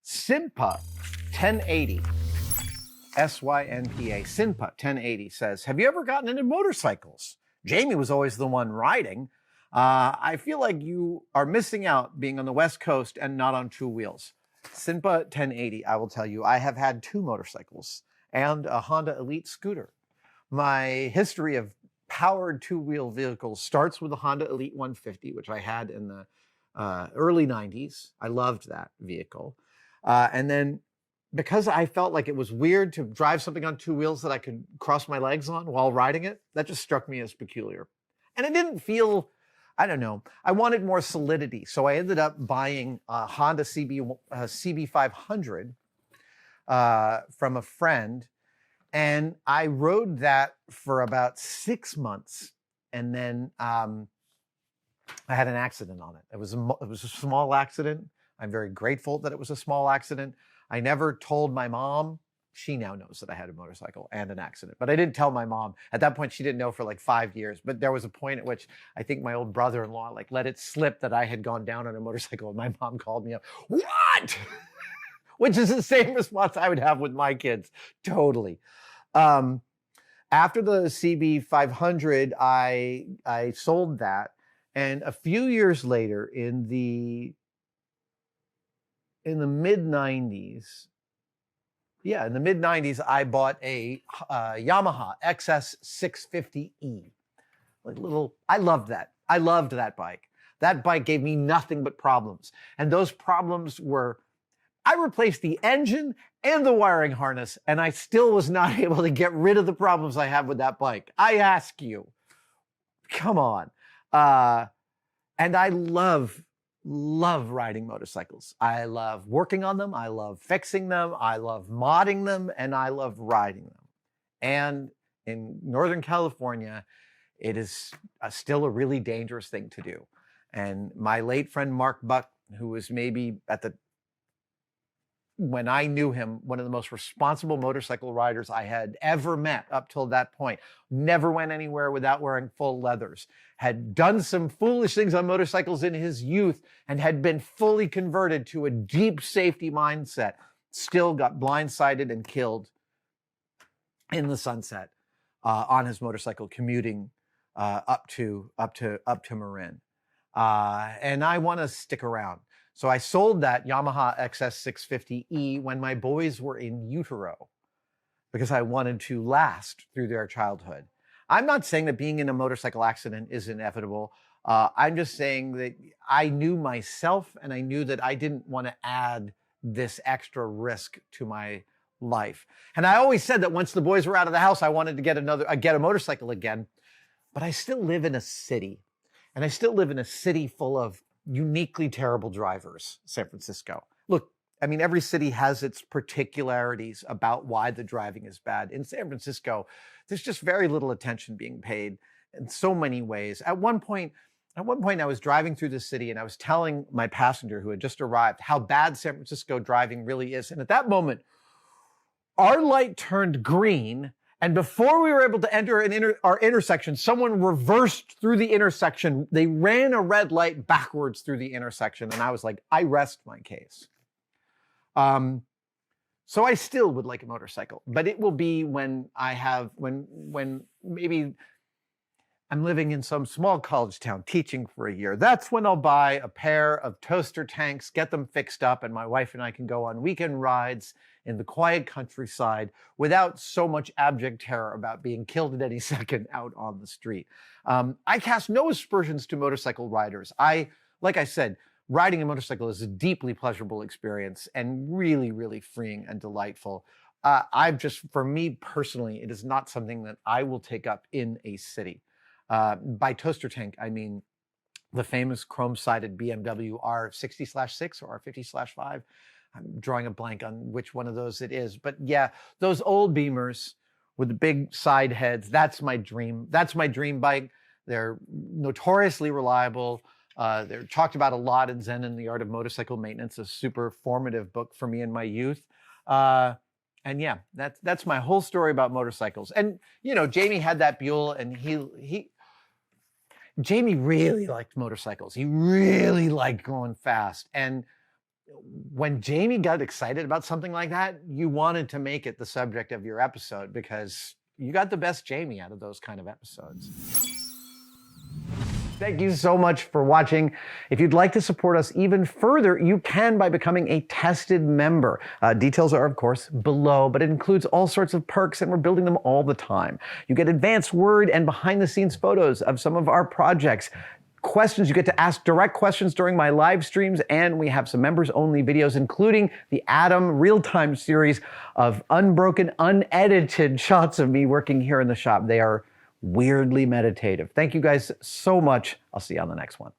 Synpa 1080, SYNPA, Synpa 1080 says, have you ever gotten into motorcycles? Jamie was always the one riding. I feel like you are missing out being on the West Coast and not on two wheels. Synpa 1080, I will tell you, I have had two motorcycles and a Honda Elite scooter. My history of powered two-wheel vehicles starts with the Honda Elite 150, which I had in the early 90s. I loved that vehicle. And then because I felt like it was weird to drive something on two wheels that I could cross my legs on while riding it, that just struck me as peculiar. And it didn't feel, I don't know, I wanted more solidity. So I ended up buying a Honda CB500 from a friend. And I rode that for about 6 months. And then I had an accident on it. It was a small accident. I'm very grateful that it was a small accident. I never told my mom. She now knows that I had a motorcycle and an accident, but I didn't tell my mom. At that point, she didn't know for like 5 years. But there was a point at which I think my old brother-in-law like let it slip that I had gone down on a motorcycle, and my mom called me up. What? Which is the same response I would have with my kids. Totally. After the CB500, I sold that, and a few years later, in the mid-90s, I bought a Yamaha XS650E. I loved that. I loved that bike. That bike gave me nothing but problems. And those problems were, I replaced the engine and the wiring harness, and I still was not able to get rid of the problems I have with that bike. I ask you, come on. And I love riding motorcycles. I love working on them. I love fixing them. I love modding them, and I love riding them. And in Northern California, it is still a really dangerous thing to do. And my late friend Mark Buck, who was maybe when I knew him, one of the most responsible motorcycle riders I had ever met up till that point, never went anywhere without wearing full leathers, had done some foolish things on motorcycles in his youth, and had been fully converted to a deep safety mindset, still got blindsided and killed in the sunset on his motorcycle commuting up to Marin. And I want to stick around. So I sold that Yamaha XS650E when my boys were in utero because I wanted to last through their childhood. I'm not saying that being in a motorcycle accident is inevitable. I'm just saying that I knew myself, and I knew that I didn't want to add this extra risk to my life. And I always said that once the boys were out of the house, I wanted to get a motorcycle again. But I still live in a city, and I still live in a city full of uniquely terrible drivers, San Francisco. Look, I mean, every city has its particularities about why the driving is bad. In San Francisco, there's just very little attention being paid in so many ways. At one point, I was driving through the city, and I was telling my passenger who had just arrived how bad San Francisco driving really is. And at that moment, our light turned green, and before we were able to enter our intersection, someone reversed through the intersection. They ran a red light backwards through the intersection. And I was like, I rest my case. So I still would like a motorcycle, but it will be when maybe I'm living in some small college town teaching for a year. That's when I'll buy a pair of toaster tanks, get them fixed up, and my wife and I can go on weekend rides in the quiet countryside without so much abject terror about being killed at any second out on the street. I cast no aspersions to motorcycle riders. Like I said, riding a motorcycle is a deeply pleasurable experience and really, really freeing and delightful. For me personally, it is not something that I will take up in a city. By toaster tank, I mean the famous chrome-sided BMW R60/6 or R50/5. I'm drawing a blank on which one of those it is. But yeah, those old Beamers with the big side heads, that's my dream. That's my dream bike. They're notoriously reliable. They're talked about a lot in Zen and the Art of Motorcycle Maintenance, a super formative book for me in my youth. And yeah, that's my whole story about motorcycles. And, you know, Jamie had that Buell, and Jamie really liked motorcycles. He really liked going fast. And when Jamie got excited about something like that, you wanted to make it the subject of your episode because you got the best Jamie out of those kind of episodes. Thank you so much for watching. If you'd like to support us even further, you can by becoming a tested member. Details are, of course, below, but it includes all sorts of perks, and we're building them all the time. You get advanced word and behind-the-scenes photos of some of our projects. Questions, you get to ask direct questions during my live streams, and we have some members-only videos, including the Adam real-time series of unbroken, unedited shots of me working here in the shop. They are weirdly meditative. Thank you guys so much. I'll see you on the next one.